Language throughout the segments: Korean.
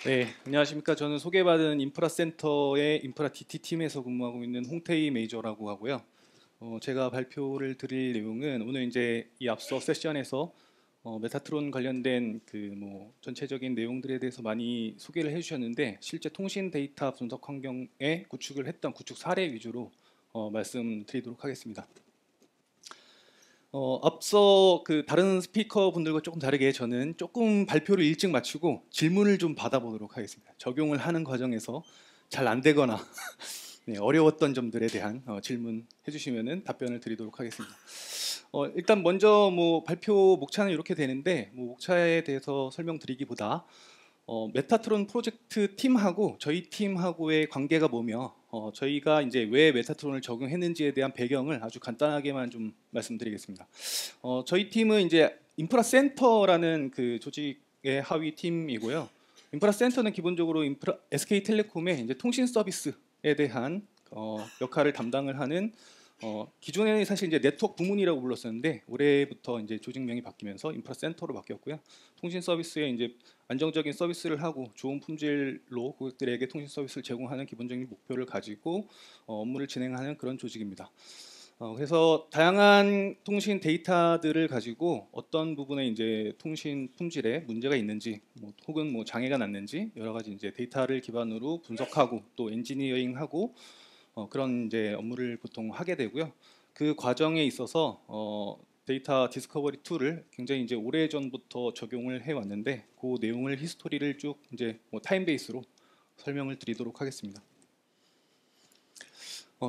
네, 안녕하십니까. 저는 소개받은 인프라센터의 인프라 DT 팀에서 근무하고 있는 홍태희 메이저라고 하고요. 제가 발표를 드릴 내용은 오늘 이제 이 앞서 세션에서 메타트론 관련된 그 뭐 전체적인 내용들에 대해서 많이 소개를 해주셨는데 실제 통신 데이터 분석 환경에 구축을 했던 구축 사례 위주로 말씀드리도록 하겠습니다. 앞서 그 다른 스피커 분들과 조금 다르게 저는 조금 발표를 일찍 마치고 질문을 좀 받아보도록 하겠습니다. 적용을 하는 과정에서 잘 안 되거나 네, 어려웠던 점들에 대한 질문 해주시면은 답변을 드리도록 하겠습니다. 일단 먼저 뭐 발표 목차는 이렇게 되는데 뭐 목차에 대해서 설명드리기보다 메타트론 프로젝트 팀하고 저희 팀하고의 관계가 뭐며 저희가 이제 왜 메타트론을 적용했는지에 대한 배경을 아주 간단하게만 좀 말씀드리겠습니다. 저희 팀은 이제 인프라센터라는 그 조직의 하위 팀이고요. 인프라센터는 기본적으로 SK텔레콤의 이제 통신 서비스에 대한 역할을 담당을 하는 기존에는 사실 이제 네트워크 부문이라고 불렀었는데 올해부터 이제 조직명이 바뀌면서 인프라센터로 바뀌었고요. 통신 서비스에 이제 안정적인 서비스를 하고 좋은 품질로 고객들에게 통신 서비스를 제공하는 기본적인 목표를 가지고 업무를 진행하는 그런 조직입니다. 그래서 다양한 통신 데이터들을 가지고 어떤 부분에 이제 통신 품질에 문제가 있는지 혹은 뭐 장애가 났는지 여러 가지 이제 데이터를 기반으로 분석하고 또 엔지니어링하고 그런 이제 업무를 보통 하게 되고요. 그 과정에 있어서 데이터 디스커버리 툴을 굉장히 이제 오래 전부터 적용을 해 왔는데 그 내용을 히스토리를 쭉 이제 뭐 타임 베이스로 설명을 드리도록 하겠습니다.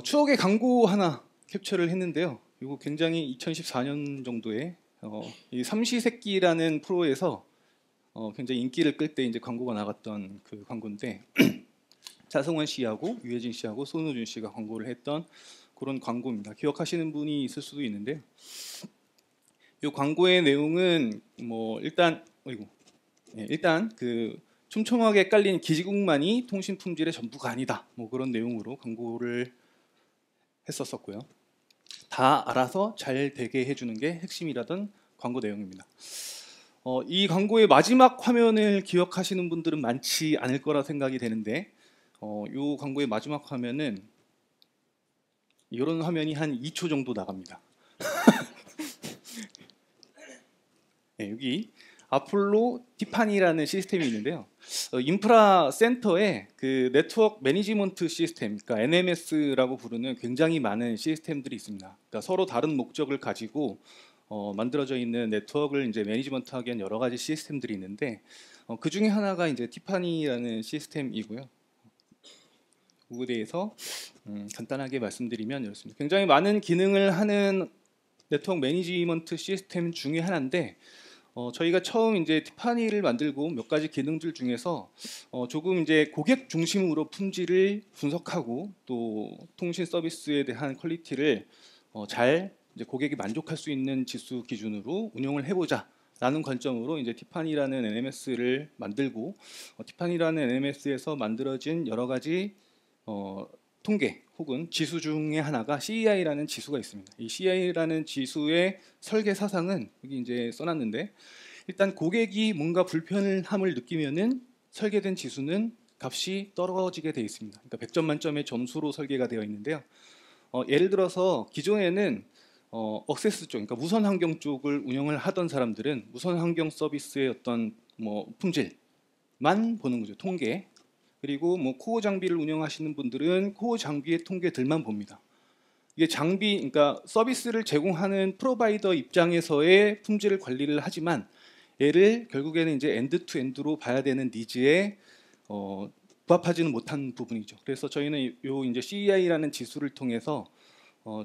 추억의 광고 하나 캡처를 했는데요. 이거 굉장히 2014년 정도에 이 삼시세끼라는 프로에서 굉장히 인기를 끌 때 이제 광고가 나갔던 그 광고인데 차승원 씨하고 유해진 씨하고 손우준 씨가 광고를 했던 그런 광고입니다. 기억하시는 분이 있을 수도 있는데요. 이 광고의 내용은 뭐 일단 그 촘촘하게 깔린 기지국만이 통신 품질의 전부가 아니다. 뭐 그런 내용으로 광고를 했었었고요. 다 알아서 잘 되게 해주는 게 핵심이라던 광고 내용입니다. 이 광고의 마지막 화면을 기억하시는 분들은 많지 않을 거라 생각이 되는데 이 광고의 마지막 화면은 이런 화면이 한 2초 정도 나갑니다. 네, 여기 아폴로 티파니라는 시스템이 있는데요. 인프라 센터에 그 네트워크 매니지먼트 시스템, 그러니까 NMS라고 부르는 굉장히 많은 시스템들이 있습니다. 그러니까 서로 다른 목적을 가지고 만들어져 있는 네트워크를 이제 매니지먼트하기 위한 여러 가지 시스템들이 있는데 그 중에 하나가 이제 티파니라는 시스템이고요. 그거에 대해서 간단하게 말씀드리면 이렇습니다. 굉장히 많은 기능을 하는 네트워크 매니지먼트 시스템 중에 하나인데 저희가 처음 이제 티파니를 만들고 몇 가지 기능들 중에서 조금 이제 고객 중심으로 품질을 분석하고 또 통신 서비스에 대한 퀄리티를 잘 이제 고객이 만족할 수 있는 지수 기준으로 운영을 해보자. 라는 관점으로 이제 티파니라는 NMS를 만들고 티파니라는 NMS에서 만들어진 여러 가지 통계 혹은 지수 중에 하나가 CEI라는 지수가 있습니다. 이 CEI라는 지수의 설계 사상은 여기 이제 써놨는데 일단 고객이 뭔가 불편함을 느끼면은 설계된 지수는 값이 떨어지게 되어 있습니다. 그러니까 100점 만점의 점수로 설계가 되어 있는데요. 예를 들어서 기존에는 억세스 쪽, 그러니까 무선 환경 쪽을 운영을 하던 사람들은 무선 환경 서비스의 어떤 뭐 품질만 보는 거죠. 통계. 그리고 뭐 코어 장비를 운영하시는 분들은 코어 장비의 통계들만 봅니다. 이게 장비, 그러니까 서비스를 제공하는 프로바이더 입장에서의 품질을 관리를 하지만 얘를 결국에는 이제 엔드 투 엔드로 봐야 되는 니즈에 부합하지는 못한 부분이죠. 그래서 저희는 요 이제 CEI라는 지수를 통해서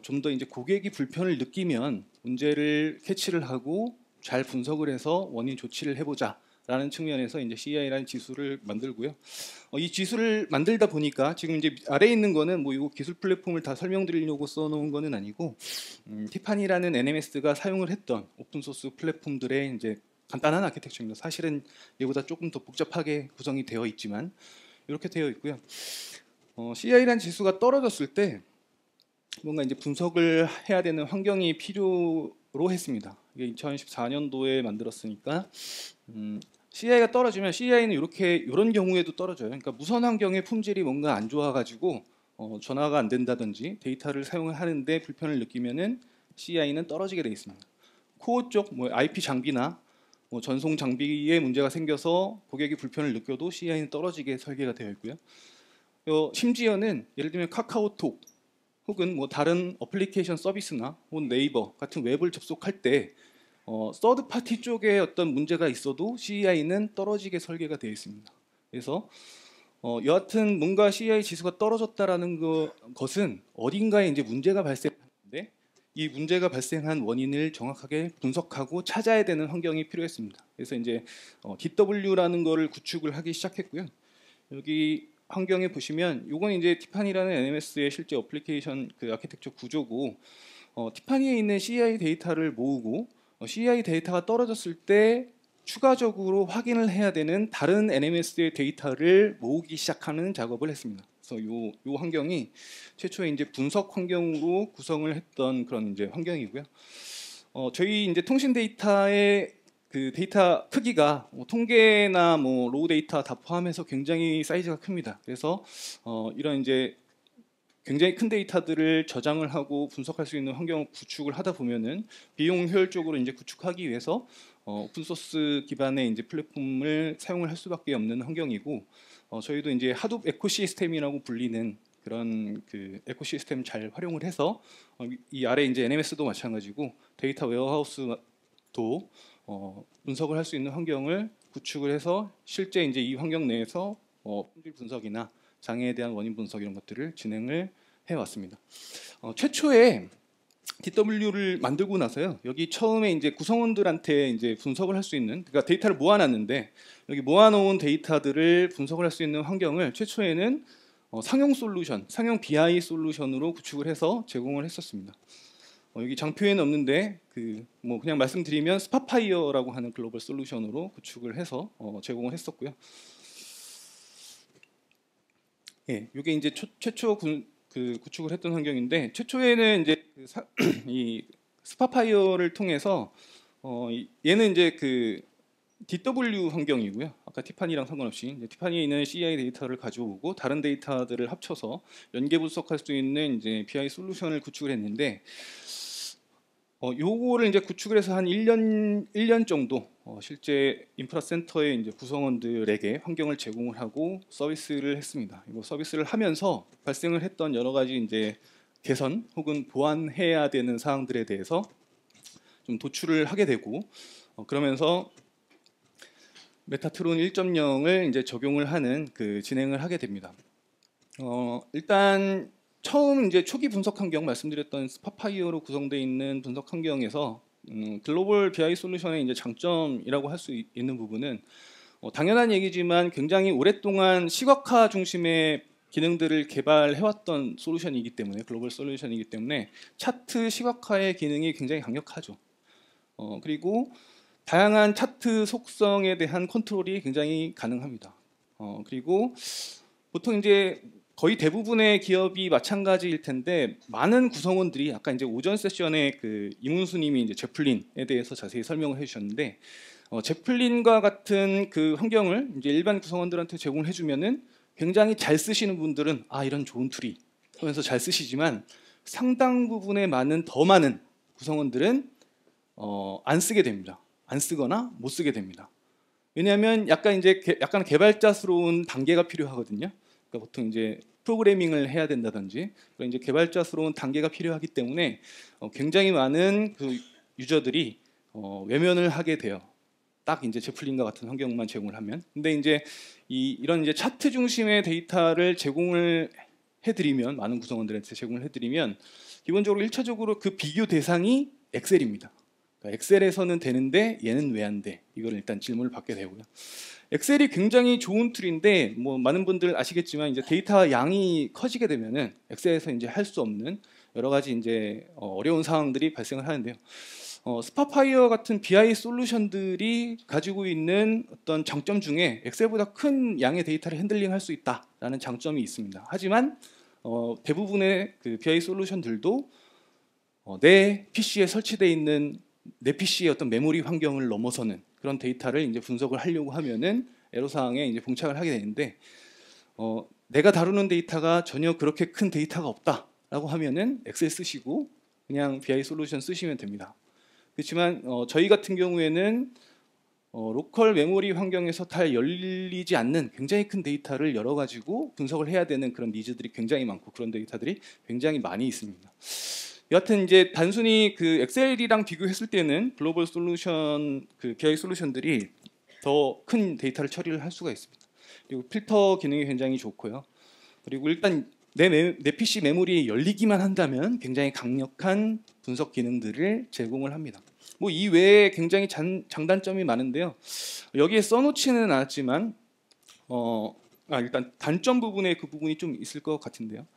좀 더 이제 고객이 불편을 느끼면 문제를 캐치를 하고 잘 분석을 해서 원인 조치를 해보자. 라는 측면에서 이제 CEI라는 지수를 만들고요. 이 지수를 만들다 보니까 지금 이제 아래에 있는 거는 뭐 이거 기술 플랫폼을 다 설명드리려고 써놓은 거는 아니고 티파니라는 NMS가 사용을 했던 오픈소스 플랫폼들의 이제 간단한 아키텍처입니다. 사실은 이보다 조금 더 복잡하게 구성이 되어 있지만 이렇게 되어 있고요. CEI라는 지수가 떨어졌을 때 뭔가 이제 분석을 해야 되는 환경이 필요로 했습니다. 이게 2014년도에 만들었으니까 CI가 떨어지면 CI는 이런 경우에도 떨어져요. 그러니까 무선 환경의 품질이 뭔가 안 좋아가지고 전화가 안 된다든지 데이터를 사용을 하는데 불편을 느끼면은 CI는 떨어지게 되어 있습니다. 코어 쪽 뭐 IP 장비나 뭐 전송 장비에 문제가 생겨서 고객이 불편을 느껴도 CI는 떨어지게 설계가 되어 있고요. 심지어는 예를 들면 카카오톡 혹은 뭐 다른 어플리케이션 서비스나 혹은 네이버 같은 웹을 접속할 때 서드 파티 쪽에 어떤 문제가 있어도 CI는 떨어지게 설계가 되어 있습니다. 그래서 여하튼 뭔가 CI 지수가 떨어졌다라는 것은 어딘가에 이제 문제가 발생하는데 이 문제가 발생한 원인을 정확하게 분석하고 찾아야 되는 환경이 필요했습니다. 그래서 이제 DW라는 거를 구축을 하기 시작했고요. 여기 환경에 보시면 이건 이제 티파니라는 NMS의 실제 어플리케이션 그 아키텍처 구조고 티파니에 있는 CI 데이터를 모으고 CI 데이터가 떨어졌을 때 추가적으로 확인을 해야 되는 다른 NMS의 데이터를 모으기 시작하는 작업을 했습니다. 그래서 요 환경이 최초에 이제 분석 환경으로 구성을 했던 그런 이제 환경이고요. 저희 이제 통신 데이터의 그 데이터 크기가 통계나 뭐 로우 데이터 다 포함해서 굉장히 사이즈가 큽니다. 그래서 이런 이제 굉장히 큰 데이터들을 저장을 하고 분석할 수 있는 환경을 구축을 하다 보면은 비용 효율적으로 이제 구축하기 위해서 오픈소스 기반의 이제 플랫폼을 사용을 할 수밖에 없는 환경이고 저희도 이제 하둡 에코시스템이라고 불리는 그런 그 에코시스템 잘 활용을 해서 이 아래 이제 NMS도 마찬가지고 데이터 웨어하우스도 분석을 할 수 있는 환경을 구축을 해서 실제 이제 이 환경 내에서 품질 분석이나 장애에 대한 원인 분석 이런 것들을 진행을 해왔습니다. 최초에 DW를 만들고 나서요. 여기 처음에 이제 구성원들한테 이제 분석을 할 수 있는, 그러니까 데이터를 모아놨는데 여기 모아놓은 데이터들을 분석을 할 수 있는 환경을 최초에는 상용 솔루션, 상용 BI 솔루션으로 구축을 해서 제공을 했었습니다. 여기 장표에는 없는데 뭐 그냥 말씀드리면 스파파이어라고 하는 글로벌 솔루션으로 구축을 해서 제공을 했었고요. 예, 이게 이제 최초 구축을 했던 환경인데 최초에는 이제 이 스파파이어를 통해서 얘는 이제 그 DW 환경이고요. 아까 티파니랑 상관없이 이제 티파니에 있는 CI 데이터를 가져오고 다른 데이터들을 합쳐서 연계 분석할 수 있는 이제 BI 솔루션을 구축을 했는데 요거를 이제 구축을 해서 한 1년 정도 실제 인프라 센터의 이제 구성원들에게 환경을 제공을 하고 서비스를 했습니다. 이거 서비스를 하면서 발생을 했던 여러 가지 이제 개선 혹은 보완해야 되는 사항들에 대해서 좀 도출을 하게 되고 그러면서 메타트론 1.0을 이제 적용을 하는 진행을 하게 됩니다. 일단 처음 이제 초기 분석 환경 말씀드렸던 스파파이어로 구성되어 있는 분석 환경에서 글로벌 BI 솔루션의 이제 장점이라고 할 수 있는 부분은 당연한 얘기지만 굉장히 오랫동안 시각화 중심의 기능들을 개발해왔던 솔루션이기 때문에 글로벌 솔루션이기 때문에 차트 시각화의 기능이 굉장히 강력하죠. 그리고 다양한 차트 속성에 대한 컨트롤이 굉장히 가능합니다. 그리고 보통 이제 거의 대부분의 기업이 마찬가지일 텐데 많은 구성원들이 아까 이제 오전 세션에 이문수님이 이제 제플린에 대해서 자세히 설명을 해주셨는데 제플린과 같은 그 환경을 이제 일반 구성원들한테 제공을 해주면은 굉장히 잘 쓰시는 분들은 이런 좋은 툴이 하면서 잘 쓰시지만 상당 부분의 더 많은 구성원들은 안 쓰게 됩니다. 안 쓰거나 못 쓰게 됩니다. 왜냐하면 약간 개발자스러운 단계가 필요하거든요. 그러니까 보통 이제 프로그래밍을 해야 된다든지 이제 개발자스러운 단계가 필요하기 때문에 굉장히 많은 그 유저들이 외면을 하게 돼요. 딱 이제 제플린과 같은 환경만 제공을 하면. 근데 이제 이런 이제 차트 중심의 데이터를 제공을 해드리면 많은 구성원들한테 제공을 해드리면 기본적으로 1차적으로 그 비교 대상이 엑셀입니다. 그러니까 엑셀에서는 되는데 얘는 왜 안 돼? 이걸 일단 질문을 받게 되고요. 엑셀이 굉장히 좋은 툴인데 뭐 많은 분들 아시겠지만 이제 데이터 양이 커지게 되면은 엑셀에서 이제 할 수 없는 여러 가지 이제 어려운 상황들이 발생을 하는데요. 스파파이어 같은 BI 솔루션들이 가지고 있는 어떤 장점 중에 엑셀보다 큰 양의 데이터를 핸들링할 수 있다라는 장점이 있습니다. 하지만 대부분의 그 BI 솔루션들도 내 PC에 설치되어 있는 내 PC의 어떤 메모리 환경을 넘어서는 그런 데이터를 이제 분석을 하려고 하면은 애로사항에 이제 봉착을 하게 되는데 내가 다루는 데이터가 전혀 그렇게 큰 데이터가 없다라고 하면은 엑셀 쓰시고 그냥 BI 솔루션 쓰시면 됩니다. 그렇지만 저희 같은 경우에는 로컬 메모리 환경에서 잘 열리지 않는 굉장히 큰 데이터를 열어 가지고 분석을 해야 되는 그런 니즈들이 굉장히 많고 그런 데이터들이 굉장히 많이 있습니다. 여하튼 이제 단순히 그 엑셀이랑 비교했을 때는 글로벌 솔루션 그 BI 솔루션들이 더 큰 데이터를 처리를 할 수가 있습니다. 그리고 필터 기능이 굉장히 좋고요. 그리고 일단 내 PC 메모리에 열리기만 한다면 굉장히 강력한 분석 기능들을 제공을 합니다. 뭐 이외에 굉장히 장단점이 많은데요. 여기에 써놓지는 않았지만 일단 단점 부분에 그 부분이 좀 있을 것 같은데요.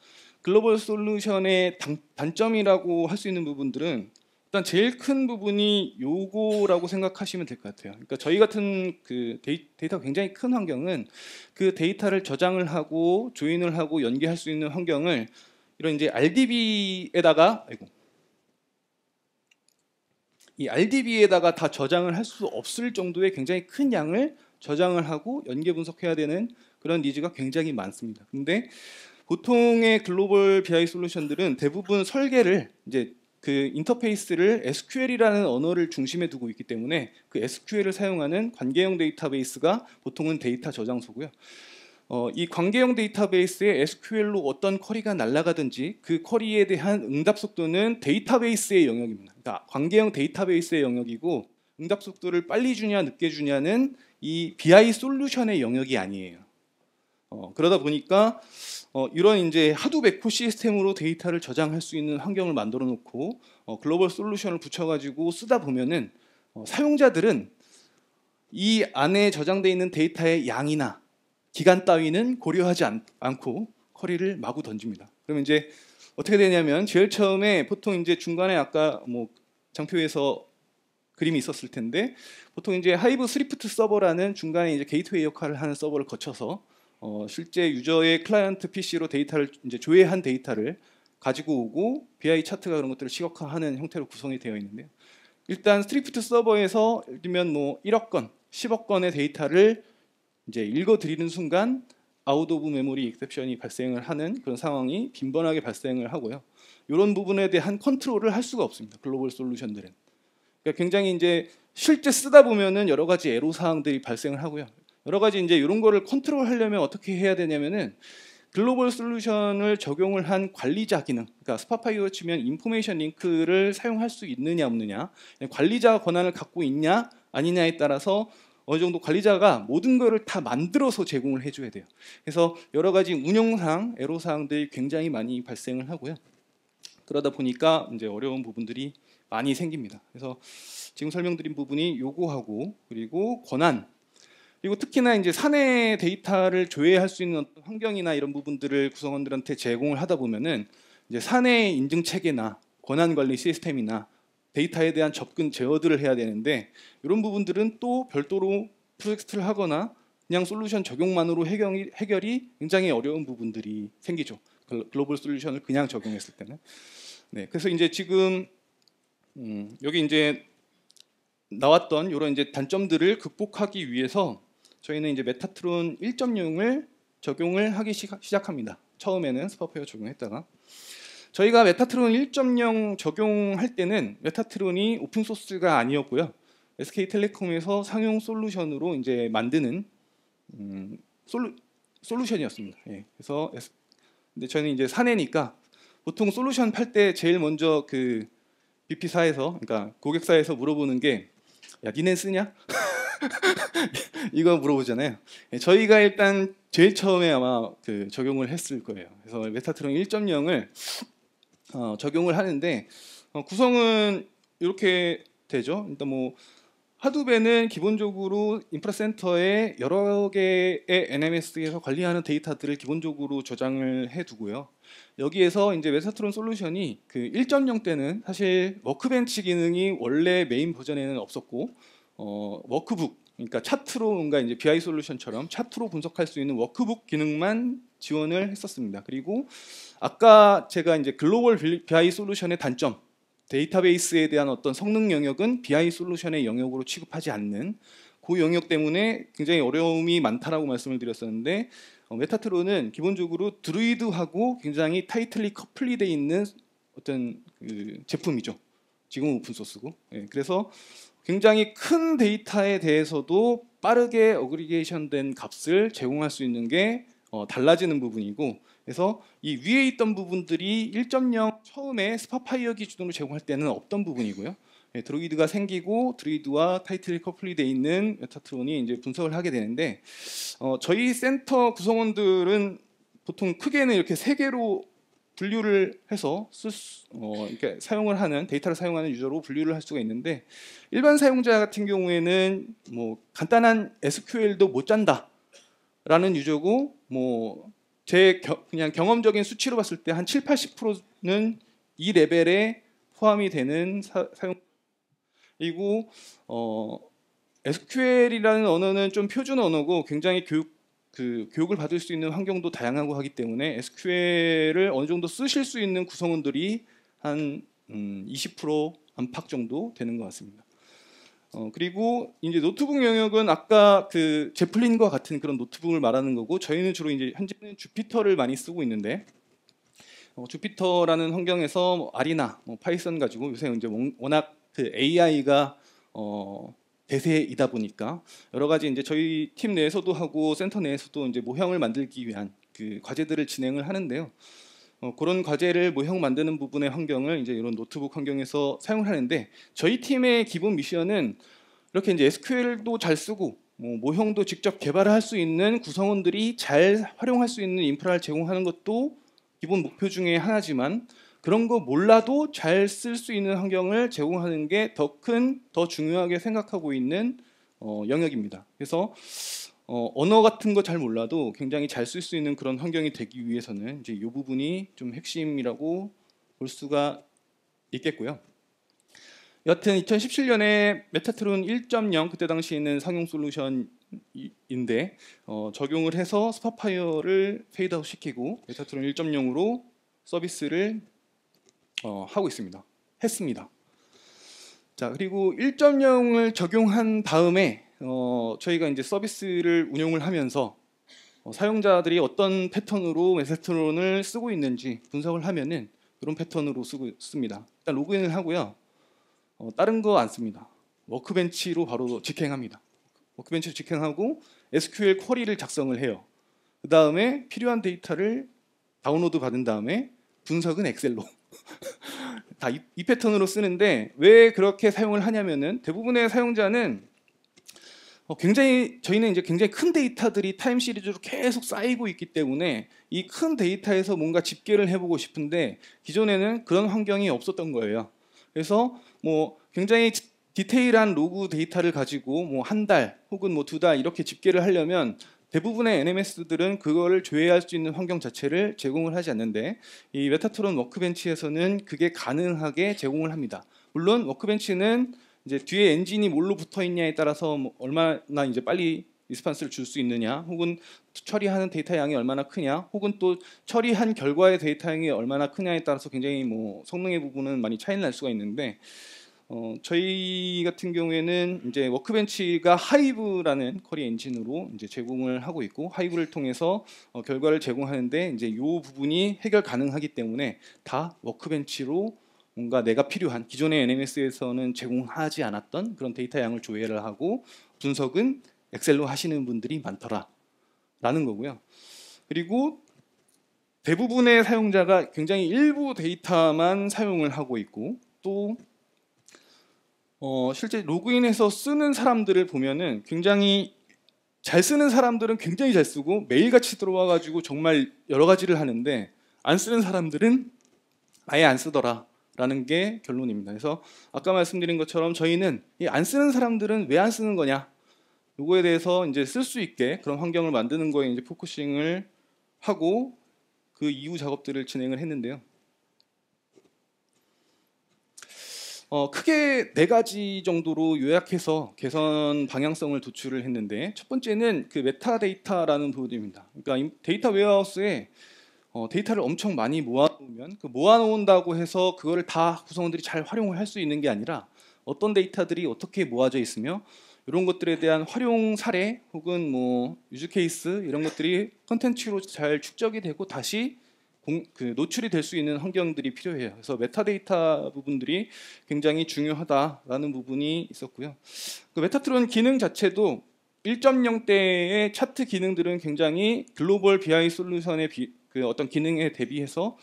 글로벌 솔루션의 단점이라고 할 수 있는 부분들은 일단 제일 큰 부분이 요거라고 생각하시면 될 것 같아요. 그러니까 저희 같은 그 데이터가 굉장히 큰 환경은 그 데이터를 저장을 하고 조인을 하고 연계할 수 있는 환경을 이런 이제 RDB에다가 이 RDB에다가 다 저장을 할 수 없을 정도의 굉장히 큰 양을 저장을 하고 연계 분석해야 되는 그런 니즈가 굉장히 많습니다. 근데 보통의 글로벌 BI 솔루션들은 대부분 설계를 이제 그 인터페이스를 SQL이라는 언어를 중심에 두고 있기 때문에 그 SQL을 사용하는 관계형 데이터베이스가 보통은 데이터 저장소고요. 이 관계형 데이터베이스에 SQL로 어떤 쿼리가 날아가든지 그 쿼리에 대한 응답 속도는 데이터베이스의 영역입니다. 그러니까 관계형 데이터베이스의 영역이고 응답 속도를 빨리 주냐 늦게 주냐는 이 BI 솔루션의 영역이 아니에요. 그러다 보니까 이런 이제 하두베코 시스템으로 데이터를 저장할 수 있는 환경을 만들어 놓고 글로벌 솔루션을 붙여가지고 쓰다 보면은 사용자들은 이 안에 저장되어 있는 데이터의 양이나 기간 따위는 고려하지 않고 쿼리를 마구 던집니다. 그러면 이제 어떻게 되냐면 제일 처음에 보통 이제 중간에 아까 뭐 장표에서 그림이 있었을 텐데 보통 이제 하이브 스리프트 서버라는 중간에 이제 게이트웨이 역할을 하는 서버를 거쳐서 실제 유저의 클라이언트 PC로 데이터를 이제 조회한 데이터를 가지고 오고 BI 차트가 그런 것들을 시각화하는 형태로 구성이 되어 있는데요. 일단 스트리프트 서버에서 예를 들면 뭐 1억 건, 10억 건의 데이터를 이제 읽어드리는 순간 아웃 오브 메모리 익셉션이 발생을 하는 그런 상황이 빈번하게 발생을 하고요. 이런 부분에 대한 컨트롤을 할 수가 없습니다. 글로벌 솔루션들은. 그러니까 굉장히 이제 실제 쓰다 보면은 여러 가지 애로 사항들이 발생을 하고요. 여러 가지 이제 이런 거를 컨트롤하려면 어떻게 해야 되냐면은 글로벌 솔루션을 적용을 한 관리자 기능, 그러니까 스파파이어 치면 인포메이션 링크를 사용할 수 있느냐 없느냐, 관리자 권한을 갖고 있냐 아니냐에 따라서 어느 정도 관리자가 모든 거를 다 만들어서 제공을 해줘야 돼요. 그래서 여러 가지 운영상, 애로사항들이 굉장히 많이 발생을 하고요. 그러다 보니까 이제 어려운 부분들이 많이 생깁니다. 그래서 지금 설명드린 부분이 요구하고 그리고 권한 그리고 특히나 이제 사내 데이터를 조회할 수 있는 어떤 환경이나 이런 부분들을 구성원들한테 제공을 하다 보면은 이제 사내 인증 체계나 권한 관리 시스템이나 데이터에 대한 접근 제어들을 해야 되는데 이런 부분들은 또 별도로 프로젝트를 하거나 그냥 솔루션 적용만으로 해결이 굉장히 어려운 부분들이 생기죠. 글로벌 솔루션을 그냥 적용했을 때는. 네, 그래서 이제 지금 여기 이제 나왔던 이런 이제 단점들을 극복하기 위해서 저희는 이제 메타트론 1.0을 적용을 하기 시작합니다. 처음에는 스파파이어 적용했다가 저희가 메타트론 1.0 적용할 때는 메타트론이 오픈 소스가 아니었고요. SK텔레콤에서 상용 솔루션으로 이제 만드는 솔루션이었습니다. 예, 그래서 근데 저희는 이제 사내니까 보통 솔루션 팔 때 제일 먼저 그 BP사에서 그러니까 고객사에서 물어보는 게 야, 니네 쓰냐? 이거 물어보잖아요. 저희가 일단 제일 처음에 아마 그 적용을 했을 거예요. 그래서 메타트론 1.0을 적용을 하는데 구성은 이렇게 되죠. 일단 뭐 하두베는 기본적으로 인프라센터에 여러 개의 NMS에서 관리하는 데이터들을 기본적으로 저장을 해두고요. 여기에서 이제 메타트론 솔루션이 그 1.0 때는 사실 워크벤치 기능이 원래 메인 버전에는 없었고 워크북 그러니까 차트로 뭔가 이제 BI 솔루션처럼 차트로 분석할 수 있는 워크북 기능만 지원을 했었습니다. 그리고 아까 제가 이제 글로벌 BI 솔루션의 단점 데이터베이스에 대한 어떤 성능 영역은 BI 솔루션의 영역으로 취급하지 않는 그 영역 때문에 굉장히 어려움이 많다라고 말씀을 드렸었는데 메타트론은 기본적으로 드루이드하고 굉장히 타이틀리 커플이 돼 있는 어떤 그 제품이죠. 지금 오픈소스고. 예, 그래서 굉장히 큰 데이터에 대해서도 빠르게 어그리게이션된 값을 제공할 수 있는 게 달라지는 부분이고, 그래서 이 위에 있던 부분들이 1.0 처음에 스파파이어 기준으로 제공할 때는 없던 부분이고요. 예, 드루이드가 생기고 드루이드와 타이틀이 커플이 돼 있는 메타트론이 이제 분석을 하게 되는데, 저희 센터 구성원들은 보통 크게는 이렇게 세 개로 분류를 해서 이렇게 사용을 하는 데이터를 사용하는 유저로 분류를 할 수가 있는데, 일반 사용자 같은 경우에는 뭐 간단한 SQL도 못 짠다라는 유저고, 뭐 제 그냥 경험적인 수치로 봤을 때 한 7, 80%는 이 레벨에 포함이 되는 사용. 그리고 SQL이라는 언어는 좀 표준 언어고 굉장히 교육을 받을 수 있는 환경도 다양하고 하기 때문에 SQL을 어느 정도 쓰실 수 있는 구성원들이 한 20% 안팎 정도 되는 것 같습니다. 그리고 이제 노트북 영역은 아까 그 제플린과 같은 그런 노트북을 말하는 거고, 저희는 주로 이제 현재는 주피터를 많이 쓰고 있는데, 주피터라는 환경에서 뭐 R이나 뭐 파이썬 가지고 요새 이제 워낙 그 AI가 대세이다 보니까 여러 가지 이제 저희 팀 내에서도 하고 센터 내에서도 이제 모형을 만들기 위한 그 과제들을 진행을 하는데요. 그런 과제를 모형 만드는 부분의 환경을 이제 이런 노트북 환경에서 사용을 하는데, 저희 팀의 기본 미션은 이렇게 이제 SQL도 잘 쓰고 뭐 모형도 직접 개발을 할 수 있는 구성원들이 잘 활용할 수 있는 인프라를 제공하는 것도 기본 목표 중에 하나지만, 그런 거 몰라도 잘 쓸 수 있는 환경을 제공하는 게 더 중요하게 생각하고 있는 영역입니다. 그래서 언어 같은 거 잘 몰라도 굉장히 잘 쓸 수 있는 그런 환경이 되기 위해서는 이제 이 부분이 좀 핵심이라고 볼 수가 있겠고요. 여하튼 2017년에 메타트론 1.0 그때 당시에는 상용 솔루션인데 적용을 해서 스파파이어를 페이드아웃 시키고 메타트론 1.0으로 서비스를 하고 했습니다. 자, 그리고 1.0을 적용한 다음에 저희가 이제 서비스를 운영을 하면서 사용자들이 어떤 패턴으로 메타트론을 쓰고 있는지 분석을 하면은 이런 패턴으로 씁니다. 일단 로그인을 하고요. 다른 거 안 씁니다. 워크벤치로 바로 직행합니다. 워크벤치로 직행하고 SQL 쿼리를 작성을 해요. 그 다음에 필요한 데이터를 다운로드 받은 다음에 분석은 엑셀로 다 이 패턴으로 쓰는데, 왜 그렇게 사용을 하냐면은 대부분의 사용자는 저희는 이제 굉장히 큰 데이터들이 타임 시리즈로 계속 쌓이고 있기 때문에 이 큰 데이터에서 뭔가 집계를 해보고 싶은데 기존에는 그런 환경이 없었던 거예요. 그래서 뭐 굉장히 디테일한 로그 데이터를 가지고 뭐 한 달 혹은 뭐 2달 이렇게 집계를 하려면 대부분의 NMS들은 그거를 조회할 수 있는 환경 자체를 제공을 하지 않는데, 이 메타트론 워크벤치에서는 그게 가능하게 제공을 합니다. 물론 워크벤치는 이제 뒤에 엔진이 뭘로 붙어 있냐에 따라서 뭐 얼마나 이제 빨리 리스판스를 줄 수 있느냐, 혹은 처리하는 데이터 양이 얼마나 크냐, 혹은 또 처리한 결과의 데이터 양이 얼마나 크냐에 따라서 굉장히 뭐 성능의 부분은 많이 차이는 날 수가 있는데, 저희 같은 경우에는 이제 워크벤치가 하이브라는 쿼리 엔진으로 이제 제공을 하고 있고, 하이브를 통해서 결과를 제공하는데 이제 이 부분이 해결 가능하기 때문에 다 워크벤치로 뭔가 내가 필요한 기존의 NMS에서는 제공하지 않았던 그런 데이터 양을 조회를 하고 분석은 엑셀로 하시는 분들이 많더라라는 거고요. 그리고 대부분의 사용자가 굉장히 일부 데이터만 사용을 하고 있고, 또 실제 로그인해서 쓰는 사람들을 보면은 굉장히 잘 쓰는 사람들은 굉장히 잘 쓰고 매일같이 들어와가지고 정말 여러 가지를 하는데, 안 쓰는 사람들은 아예 안 쓰더라라는 게 결론입니다. 그래서 아까 말씀드린 것처럼 저희는 이 안 쓰는 사람들은 왜 안 쓰는 거냐, 요거에 대해서 이제 쓸 수 있게 그런 환경을 만드는 거에 이제 포커싱을 하고 그 이후 작업들을 진행을 했는데요. 크게 4가지 정도로 요약해서 개선 방향성을 도출을 했는데, 첫 번째는 그 메타데이터라는 부분입니다. 그러니까 데이터 웨어하우스에 데이터를 엄청 많이 모아놓으면 모아놓으면 그 모아놓는다고 해서 그거를 다 구성원들이 잘 활용을 할 수 있는 게 아니라 어떤 데이터들이 어떻게 모아져 있으며 이런 것들에 대한 활용 사례 혹은 뭐 유즈 케이스 이런 것들이 컨텐츠로 잘 축적이 되고 다시 노출이 될 수 있는 환경들이 필요해요. 그래서 메타데이터 부분들이 굉장히 중요하다라는 부분이 있었고요. 그 메타트론 기능 자체도 1.0대의 차트 기능들은 굉장히 글로벌 BI 솔루션의 그 어떤 기능에 대비해서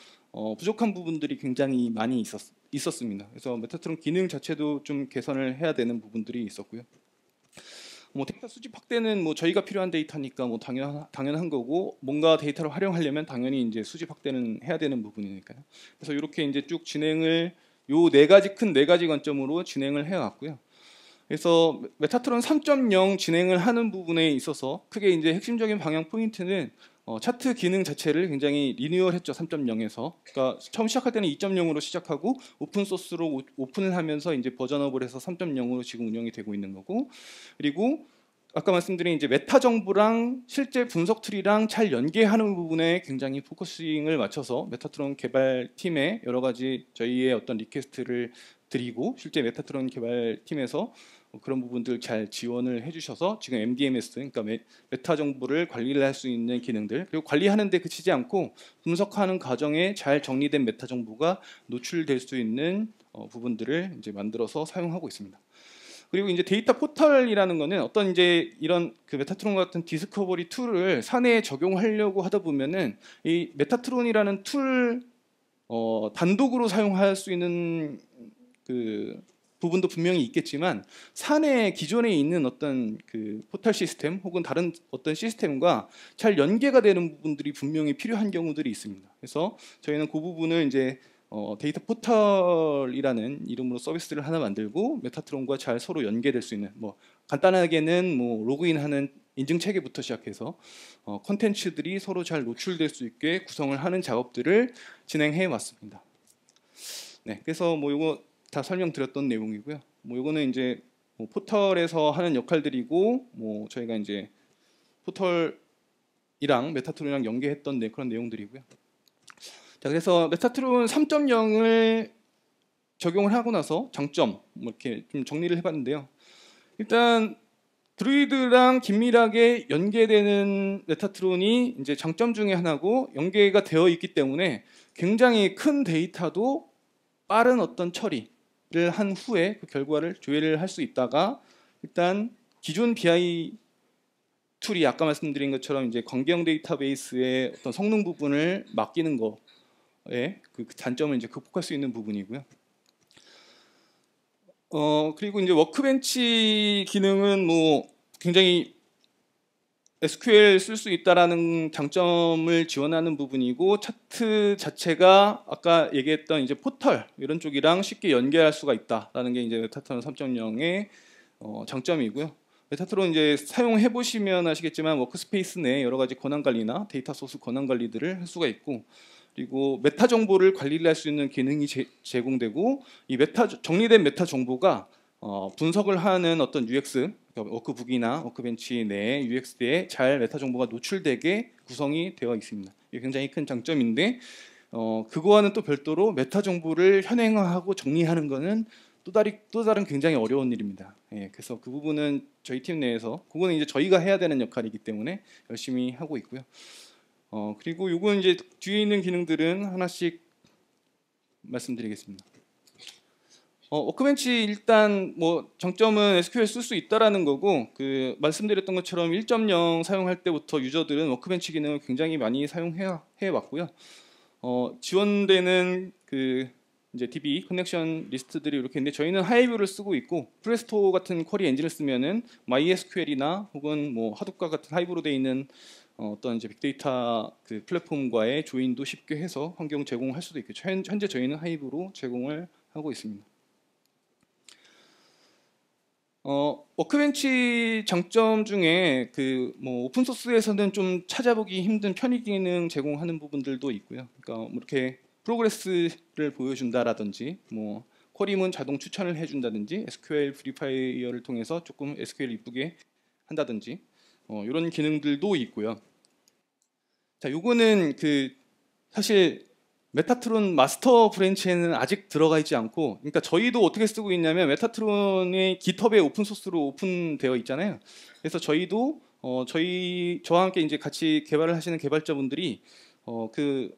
부족한 부분들이 굉장히 많이 있었습니다. 그래서 메타트론 기능 자체도 좀 개선을 해야 되는 부분들이 있었고요. 뭐 데이터 수집 확대는 뭐 저희가 필요한 데이터니까 뭐 당연한 거고 뭔가 데이터를 활용하려면 당연히 이제 수집 확대는 해야 되는 부분이니까요. 그래서 이렇게 이제 쭉 진행을 요 네 가지 관점으로 진행을 해왔고요. 그래서 메타트론 3.0 진행을 하는 부분에 있어서 크게 이제 핵심적인 방향 포인트는 차트 기능 자체를 굉장히 리뉴얼했죠. 3.0에서. 그러니까 처음 시작할 때는 2.0으로 시작하고 오픈 소스로 오픈을 하면서 이제 버전업을 해서 3.0으로 지금 운영이 되고 있는 거고, 그리고 아까 말씀드린 이제 메타 정보랑 실제 분석 툴이랑 잘 연계하는 부분에 굉장히 포커싱을 맞춰서 메타트론 개발팀에 여러 가지 저희의 어떤 리퀘스트를 드리고 실제 메타트론 개발팀에서 그런 부분들 잘 지원을 해주셔서 지금 MDMS 그러니까 메타 정보를 관리를 할 수 있는 기능들, 그리고 관리하는 데 그치지 않고 분석하는 과정에 잘 정리된 메타 정보가 노출될 수 있는 부분들을 이제 만들어서 사용하고 있습니다. 그리고 이제 데이터 포털이라는 거는 어떤 이제 이런 그 메타트론 같은 디스커버리 툴을 사내에 적용하려고 하다 보면은 이 메타트론이라는 툴 단독으로 사용할 수 있는 그 부분도 분명히 있겠지만 사내 기존에 있는 어떤 그 포털 시스템 혹은 다른 어떤 시스템과 잘 연계가 되는 부분들이 분명히 필요한 경우들이 있습니다. 그래서 저희는 그 부분을 이제 데이터 포털이라는 이름으로 서비스를 하나 만들고 메타트론과 잘 서로 연계될 수 있는 뭐 간단하게는 뭐 로그인하는 인증 체계부터 시작해서 컨텐츠들이 서로 잘 노출될 수 있게 구성을 하는 작업들을 진행해 왔습니다. 네, 그래서 뭐 이거 다 설명드렸던 내용이고요. 뭐 이거는 이제 뭐 포털에서 하는 역할들이고 뭐 저희가 이제 포털이랑 메타트론이랑 연계했던 그런 내용들이고요. 자, 그래서 메타트론 3.0을 적용을 하고 나서 장점 뭐 이렇게 좀 정리를 해봤는데요. 일단 드루이드랑 긴밀하게 연계되는 메타트론이 이제 장점 중에 하나고 연계가 되어 있기 때문에 굉장히 큰 데이터도 빠른 어떤 처리를 한 후에 그 결과를 조회를 할 수 있다가 일단 기존 BI 툴이 아까 말씀드린 것처럼 이제 관계형 데이터베이스의 어떤 성능 부분을 맡기는 거에 그 단점을 이제 극복할 수 있는 부분이고요. 그리고 이제 워크벤치 기능은 뭐 굉장히 SQL 쓸 수 있다라는 장점을 지원하는 부분이고 차트 자체가 아까 얘기했던 이제 포털 이런 쪽이랑 쉽게 연계할 수가 있다라는 게 이제 메타트론 3.0의 장점이고요. 메타트론 이제 사용해 보시면 아시겠지만 워크스페이스 내 여러 가지 권한 관리나 데이터 소스 권한 관리들을 할 수가 있고, 그리고 메타 정보를 관리를 할 수 있는 기능이 제공되고 이 정리된 메타 정보가 분석을 하는 어떤 UX, 그러니까 워크북이나 워크벤치 내 UX에 잘 메타 정보가 노출되게 구성이 되어 있습니다. 이게 굉장히 큰 장점인데 그거와는 또 별도로 메타 정보를 현행화하고 정리하는 것은 또 다른 굉장히 어려운 일입니다. 예, 그래서 그 부분은 저희 팀 내에서 그거는 이제 저희가 해야 되는 역할이기 때문에 열심히 하고 있고요. 그리고 요건 이제 뒤에 있는 기능들은 하나씩 말씀드리겠습니다. 워크벤치 일단 뭐 장점은 SQL 쓸 수 있다라는 거고, 그 말씀드렸던 것처럼 1.0 사용할 때부터 유저들은 워크벤치 기능을 굉장히 많이 사용해 왔고요. 지원되는 그 이제 DB 커넥션 리스트들이 이렇게 있는데 저희는 하이브를 쓰고 있고 프레스토 같은 쿼리 엔진을 쓰면은 MySQL이나 혹은 뭐 하둡과 같은 하이브로 되어 있는 어떤 이제 빅데이터 그 플랫폼과의 조인도 쉽게 해서 환경 제공할 수도 있겠죠. 현재 저희는 하이브로 제공을 하고 있습니다. 워크벤치 장점 중에 그 뭐 오픈 소스에서는 좀 찾아보기 힘든 편의 기능 제공하는 부분들도 있고요. 그러니까 뭐 이렇게 프로그레스를 보여준다라든지 뭐 쿼리문 자동 추천을 해준다든지 SQL 브리파이어를 통해서 조금 SQL 이쁘게 한다든지 이런 기능들도 있고요. 자, 요거는 그 사실 메타트론 마스터 브랜치에는 아직 들어가 있지 않고, 그러니까 저희도 어떻게 쓰고 있냐면 메타트론이 GitHub에 오픈 소스로 오픈되어 있잖아요. 그래서 저희도 저와 함께 이제 같이 개발을 하시는 개발자분들이 그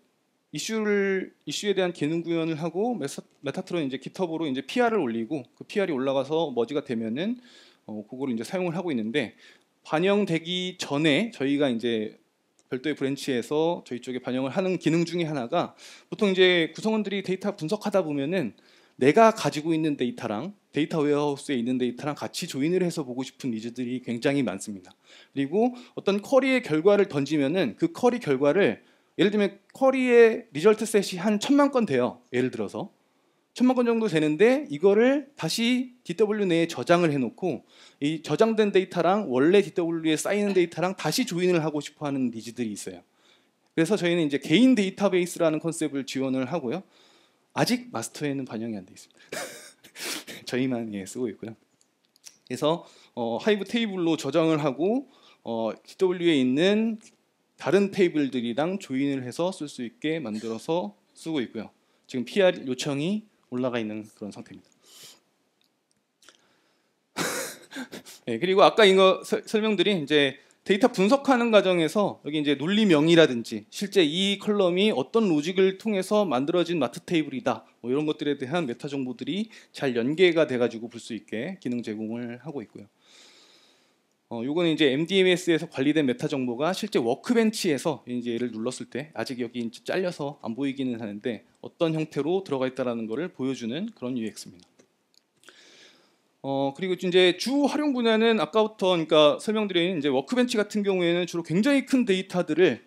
이슈에 대한 기능 구현을 하고 메타트론 이제 GitHub으로 이제 PR을 올리고 그 PR이 올라가서 머지가 되면은 그거를 이제 사용을 하고 있는데, 반영되기 전에 저희가 이제 별도의 브랜치에서 저희 쪽에 반영을 하는 기능 중에 하나가, 보통 이제 구성원들이 데이터 분석하다 보면은 내가 가지고 있는 데이터랑 데이터 웨어하우스에 있는 데이터랑 같이 조인을 해서 보고 싶은 니즈들이 굉장히 많습니다. 그리고 어떤 쿼리의 결과를 던지면은 그 쿼리 결과를, 예를 들면 쿼리의 리절트 셋이 한 1000만 건 돼요. 예를 들어서 1000만 건 정도 되는데 이거를 다시 DW 내에 저장을 해놓고 이 저장된 데이터랑 원래 DW에 쌓이는 데이터랑 다시 조인을 하고 싶어하는 니즈들이 있어요. 그래서 저희는 이제 개인 데이터베이스라는 컨셉을 지원을 하고요. 아직 마스터에는 반영이 안 돼 있습니다. 저희만 쓰고 있고요. 그래서 하이브 테이블로 저장을 하고 DW에 있는 다른 테이블들이랑 조인을 해서 쓸 수 있게 만들어서 쓰고 있고요. 지금 PR 요청이 올라가 있는 그런 상태입니다. 네, 그리고 아까 이거 설명드린 이제 데이터 분석하는 과정에서 여기 이제 논리명이라든지 실제 이 컬럼이 어떤 로직을 통해서 만들어진 마트 테이블이다, 뭐 이런 것들에 대한 메타 정보들이 잘 연계가 돼가지고 볼 수 있게 기능 제공을 하고 있고요. 요거는 이제 MDMS에서 관리된 메타 정보가 실제 워크벤치에서 이제 얘를 눌렀을 때, 아직 여기 이제 잘려서 안 보이기는 하는데 어떤 형태로 들어가 있다라는 것을 보여주는 그런 UX입니다. 그리고 이제 주 활용 분야는 아까부터 그러니까 설명드린 이제 워크벤치 같은 경우에는 주로 굉장히 큰 데이터들을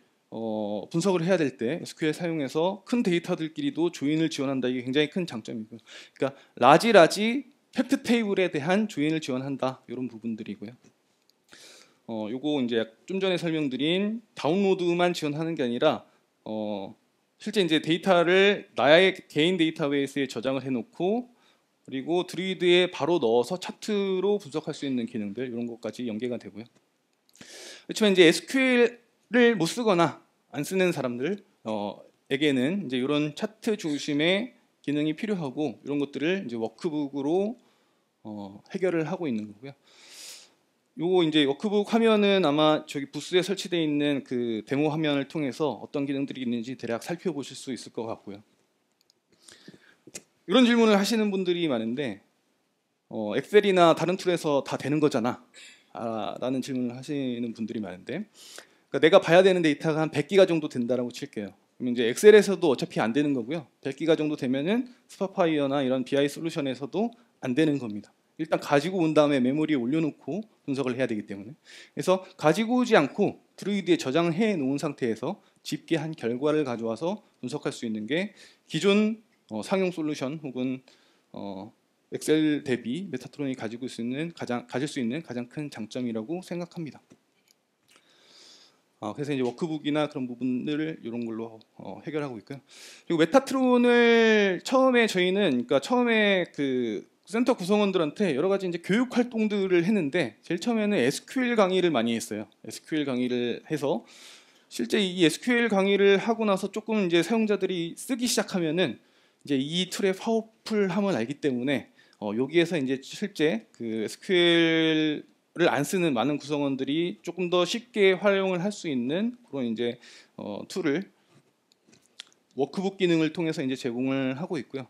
분석을 해야 될 때 SQL 사용해서 큰 데이터들끼리도 조인을 지원한다. 이게 굉장히 큰 장점이고요. 그러니까 라지 팩트 테이블에 대한 조인을 지원한다. 이런 부분들이고요. 요거 이제 좀 전에 설명드린 다운로드만 지원하는 게 아니라 실제 이제 데이터를 나의 개인 데이터베이스에 저장을 해놓고 그리고 드루이드에 바로 넣어서 차트로 분석할 수 있는 기능들, 이런 것까지 연계가 되고요. 그렇지만 이제 SQL을 못 쓰거나 안 쓰는 사람들에게는 이제 이런 차트 중심의 기능이 필요하고, 이런 것들을 이제 워크북으로 해결을 하고 있는 거고요. 요거 이제 워크북 화면은 아마 저기 부스에 설치되어 있는 그 데모 화면을 통해서 어떤 기능들이 있는지 대략 살펴보실 수 있을 것 같고요. 이런 질문을 하시는 분들이 많은데 엑셀이나 다른 툴에서 다 되는 거잖아 라는 질문을 하시는 분들이 많은데, 그러니까 내가 봐야 되는 데이터가 한 100기가 정도 된다라고 칠게요. 그럼 이제 엑셀에서도 어차피 안 되는 거고요. 100기가 정도 되면은 스파파이어나 이런 BI 솔루션에서도 안 되는 겁니다. 일단 가지고 온 다음에 메모리에 올려놓고 분석을 해야 되기 때문에, 그래서 가지고 오지 않고 드루이드에 저장해 놓은 상태에서 집계한 결과를 가져와서 분석할 수 있는 게 기존 상용 솔루션 혹은 엑셀 대비 메타트론이 가질 수 있는 가장 큰 장점이라고 생각합니다. 그래서 이제 워크북이나 그런 부분들을 이런 걸로 해결하고 있고요. 그리고 메타트론을 처음에 저희는 그러니까 처음에 그 센터 구성원들한테 여러 가지 이제 교육 활동들을 했는데, 제일 처음에는 SQL 강의를 많이 했어요. SQL 강의를 해서 실제 이 SQL 강의를 하고 나서 조금 이제 사용자들이 쓰기 시작하면은 이제 이 툴의 파워풀함을 알기 때문에 여기에서 이제 실제 그 SQL을 안 쓰는 많은 구성원들이 조금 더 쉽게 활용을 할 수 있는 그런 이제 툴을 워크북 기능을 통해서 이제 제공을 하고 있고요.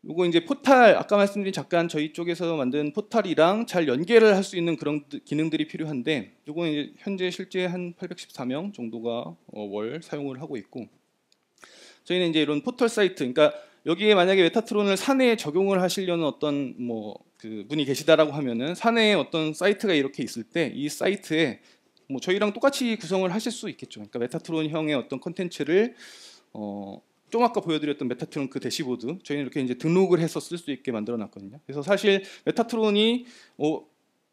요거 이제 포탈, 아까 말씀드린 잠깐 저희 쪽에서 만든 포탈이랑 잘 연계를 할 수 있는 그런 기능들이 필요한데, 요거는 이제 현재 실제 한 814명 정도가 월 사용을 하고 있고, 저희는 이제 이런 포털 사이트, 그러니까 여기에 만약에 메타트론을 사내에 적용을 하시려는 어떤 그 분이 계시다라고 하면은 사내에 어떤 사이트가 이렇게 있을 때 이 사이트에 저희랑 똑같이 구성을 하실 수 있겠죠. 그러니까 메타트론형의 어떤 컨텐츠를 좀 아까 보여드렸던 메타트론 그 대시보드, 저희는 이렇게 이제 등록을 해서 쓸 수 있게 만들어놨거든요. 그래서 사실 메타트론이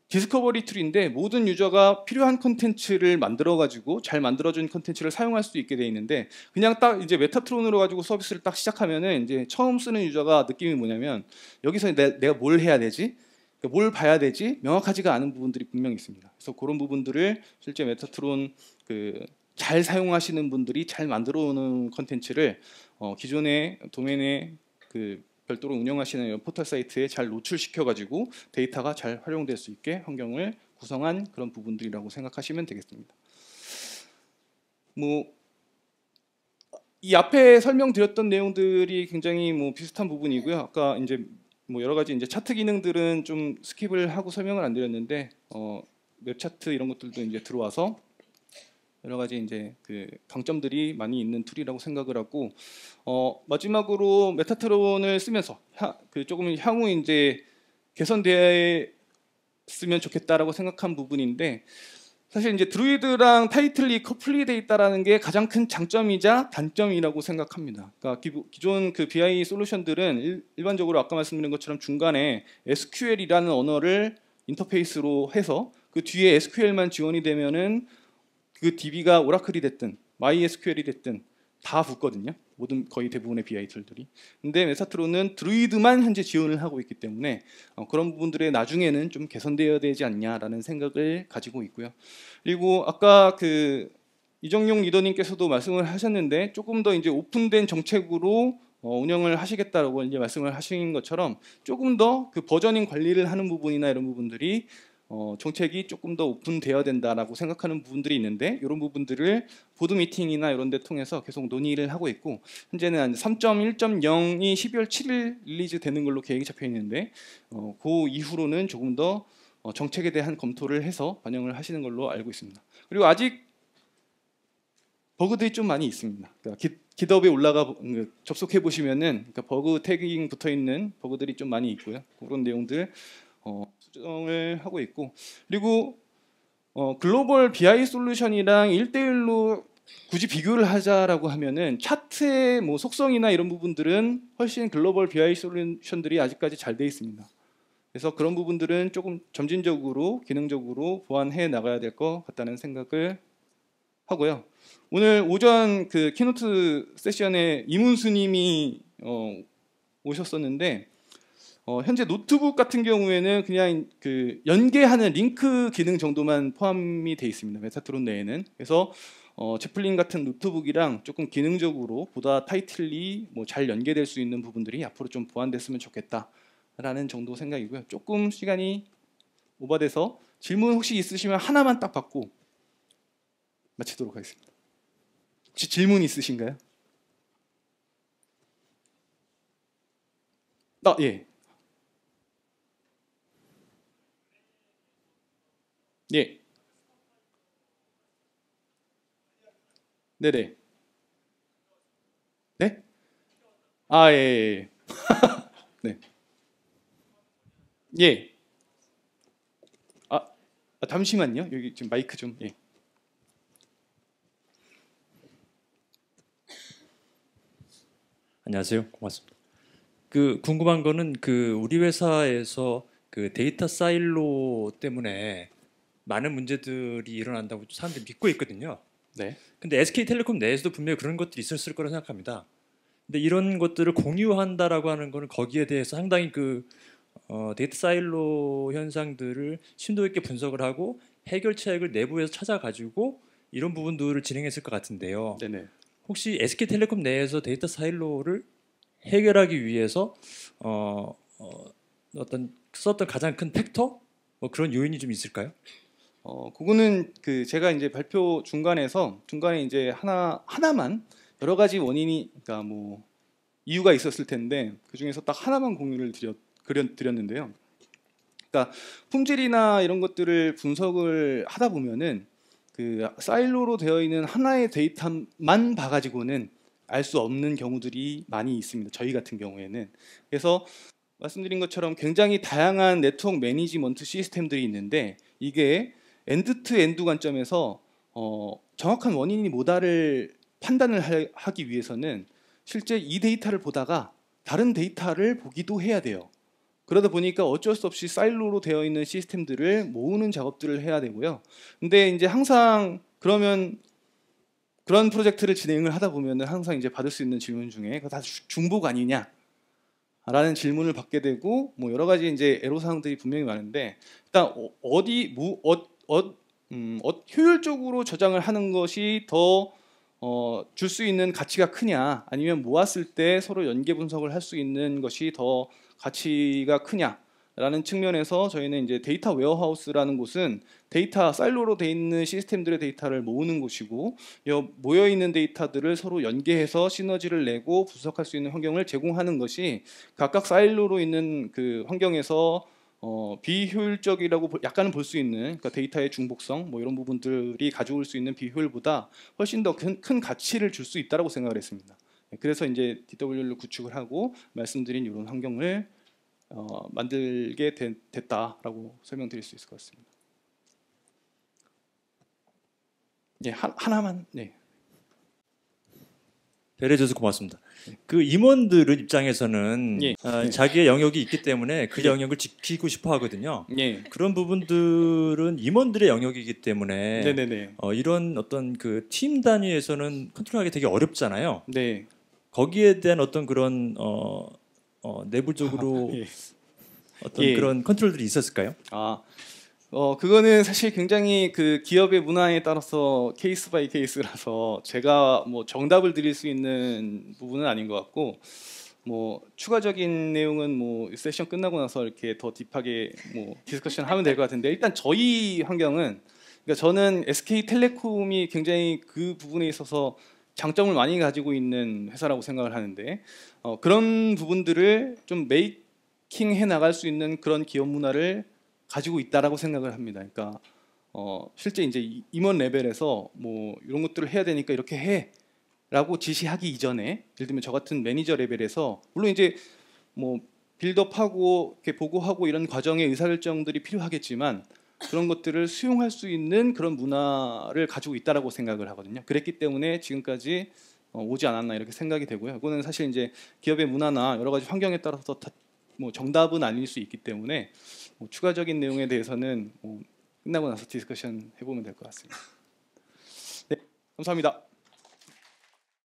디스커버리 툴인데 모든 유저가 필요한 컨텐츠를 만들어가지고 잘 만들어준 컨텐츠를 사용할 수 있게 돼 있는데, 그냥 딱 이제 메타트론으로 가지고 서비스를 딱 시작하면은 이제 처음 쓰는 유저가 느낌이 뭐냐면 여기서 내가 뭘 해야 되지? 뭘 봐야 되지? 명확하지가 않은 부분들이 분명히 있습니다. 그래서 그런 부분들을 실제 메타트론 그 잘 사용하시는 분들이 잘 만들어 놓은 컨텐츠를 기존의 도메인에 그 별도로 운영하시는 이런 포털 사이트에 잘 노출시켜 가지고 데이터가 잘 활용될 수 있게 환경을 구성한 그런 부분들이라고 생각하시면 되겠습니다. 뭐 이 앞에 설명드렸던 내용들이 굉장히 뭐 비슷한 부분이고요. 아까 이제 뭐 여러 가지 이제 차트 기능들은 좀 스킵을 하고 설명을 안 드렸는데 웹 차트 이런 것들도 이제 들어와서 여러 가지 이제 그 강점들이 많이 있는 툴이라고 생각을 하고 마지막으로 메타트론을 쓰면서 조금 향후 이제 개선되었으면 좋겠다라고 생각한 부분인데 사실 이제 드루이드랑 타이틀리 커플이 돼 있다라는 게 가장 큰 장점이자 단점이라고 생각합니다. 그러니까 기존 그 BI 솔루션들은 일반적으로 아까 말씀드린 것처럼 중간에 SQL이라는 언어를 인터페이스로 해서 그 뒤에 SQL만 지원이 되면은 그 DB가 오라클이 됐든 MySQL이 됐든 다 붙거든요. 거의 대부분의 BI 툴들이. 근데 메타트론은 드루이드만 현재 지원을 하고 있기 때문에 그런 부분들에 나중에는 좀 개선되어야 되지 않냐라는 생각을 가지고 있고요. 그리고 아까 그 이정용 리더님께서도 말씀을 하셨는데 조금 더 이제 오픈된 정책으로 운영을 하시겠다라고 이제 말씀을 하신 것처럼 조금 더 그 버저닝 관리를 하는 부분이나 이런 부분들이 정책이 조금 더 오픈되어야 된다라고 생각하는 부분들이 있는데 이런 부분들을 보드 미팅이나 이런 데 통해서 계속 논의를 하고 있고 현재는 3.1.0이 12월 7일 릴리즈 되는 걸로 계획이 잡혀 있는데 그 이후로는 조금 더 정책에 대한 검토를 해서 반영을 하시는 걸로 알고 있습니다. 그리고 아직 버그들이 좀 많이 있습니다. 그러니까 깃허브에 접속해 보시면은 그러니까 버그 태깅 붙어 있는 버그들이 좀 많이 있고요. 그런 내용들 수정을 하고 있고 그리고 글로벌 BI 솔루션이랑 1대1로 굳이 비교를 하자라고 하면은 차트의 뭐 속성이나 이런 부분들은 훨씬 글로벌 BI 솔루션들이 아직까지 잘 돼 있습니다. 그래서 그런 부분들은 조금 점진적으로 기능적으로 보완해 나가야 될 것 같다는 생각을 하고요. 오늘 오전 그 키노트 세션에 이문수님이 오셨었는데 현재 노트북 같은 경우에는 그냥 그 연계하는 링크 기능 정도만 포함이 되어 있습니다. 메타트론 내에는. 그래서 제플린 같은 노트북이랑 조금 기능적으로 보다 타이틀리 뭐 잘 연계될 수 있는 부분들이 앞으로 좀 보완됐으면 좋겠다라는 정도 생각이고요. 조금 시간이 오버돼서 질문 혹시 있으시면 하나만 딱 받고 마치도록 하겠습니다. 혹시 질문 있으신가요? 예. 예. 네네. 네? 예, 예. 네. 예. 아, 잠시만요. 여기 지금 마이크 좀. 예. 안녕하세요. 고맙습니다. 그 궁금한 거는 그 우리 회사에서 그 데이터 사일로 때문에 많은 문제들이 일어난다고 사람들이 믿고 있거든요. 네. 근데 SK텔레콤 내에서도 분명히 그런 것들이 있었을 거라 생각합니다. 근데 이런 것들을 공유한다라고 하는 거는 거기에 대해서 상당히 그 데이터 사일로 현상들을 심도 있게 분석을 하고 해결책을 내부에서 찾아가지고 이런 부분들을 진행했을 것 같은데요. 네네. 혹시 SK텔레콤 내에서 데이터 사일로를 해결하기 위해서 어떤 썼던 가장 큰 팩터 뭐 그런 요인이 좀 있을까요? 그거는 그 제가 이제 발표 중간에 이제 하나만 여러 가지 원인이 그러니까 뭐 이유가 있었을 텐데 그 중에서 딱 하나만 공유를 드렸는데요. 그러니까 품질이나 이런 것들을 분석을 하다 보면은 그 사일로로 되어 있는 하나의 데이터만 봐가지고는 알 수 없는 경우들이 많이 있습니다. 저희 같은 경우에는. 그래서 말씀드린 것처럼 굉장히 다양한 네트워크 매니지먼트 시스템들이 있는데 이게 엔드 투 엔드 관점에서 정확한 원인이 뭐다를 판단을 하기 위해서는 실제 이 데이터를 보다가 다른 데이터를 보기도 해야 돼요. 그러다 보니까 어쩔 수 없이 사일로로 되어 있는 시스템들을 모으는 작업들을 해야 되고요. 근데 이제 항상 그러면 그런 프로젝트를 진행을 하다 보면은 항상 이제 받을 수 있는 질문 중에 그거 다 중복 아니냐? 라는 질문을 받게 되고 뭐 여러 가지 이제 애로 사항들이 분명히 많은데 일단 효율적으로 저장을 하는 것이 더 줄 수 있는 가치가 크냐, 아니면 모았을 때 서로 연계 분석을 할 수 있는 것이 더 가치가 크냐라는 측면에서 저희는 이제 데이터 웨어하우스라는 곳은 데이터 사일로로 돼 있는 시스템들의 데이터를 모으는 곳이고, 모여 있는 데이터들을 서로 연계해서 시너지를 내고 분석할 수 있는 환경을 제공하는 것이 각각 사일로로 있는 그 환경에서 비효율적이라고 약간은 볼 수 있는, 그러니까 데이터의 중복성 뭐 이런 부분들이 가져올 수 있는 비효율보다 훨씬 더 큰 가치를 줄 수 있다라고 생각을 했습니다. 그래서 이제 DW를 구축을 하고 말씀드린 이런 환경을 만들게 됐다라고 설명드릴 수 있을 것 같습니다. 예, 하나만. 네. 배려해줘서 고맙습니다. 그 임원들은 입장에서는 예. 자기의 영역이 있기 때문에 그 예. 영역을 지키고 싶어 하거든요. 예. 그런 부분들은 임원들의 영역이기 때문에 네네네. 이런 어떤 그 팀 단위에서는 컨트롤하기 되게 어렵잖아요. 네. 거기에 대한 어떤 그런 내부적으로 예. 어떤 예. 그런 컨트롤들이 있었을까요? 그거는 사실 굉장히 그 기업의 문화에 따라서 케이스 바이 케이스라서 제가 뭐 정답을 드릴 수 있는 부분은 아닌 것 같고, 뭐 추가적인 내용은 뭐 세션 끝나고 나서 이렇게 더 딥하게 뭐 디스커션 하면 될 것 같은데, 일단 저희 환경은, 그러니까 저는 SK텔레콤이 굉장히 그 부분에 있어서 장점을 많이 가지고 있는 회사라고 생각을 하는데, 그런 부분들을 좀 메이킹해 나갈 수 있는 그런 기업 문화를 가지고 있다라고 생각을 합니다. 그러니까 실제 이제 임원 레벨에서 뭐 이런 것들을 해야 되니까 이렇게 해라고 지시하기 이전에, 예를 들면 저 같은 매니저 레벨에서 물론 이제 뭐 빌드업하고 이렇게 보고하고 이런 과정의 의사결정들이 필요하겠지만 그런 것들을 수용할 수 있는 그런 문화를 가지고 있다라고 생각을 하거든요. 그랬기 때문에 지금까지 오지 않았나 이렇게 생각이 되고요. 이거는 사실 이제 기업의 문화나 여러 가지 환경에 따라서 뭐 정답은 아닐 수 있기 때문에 추가적인 내용에 대해서는 끝나고 나서 디스커션 해보면 될 것 같습니다. 네, 감사합니다.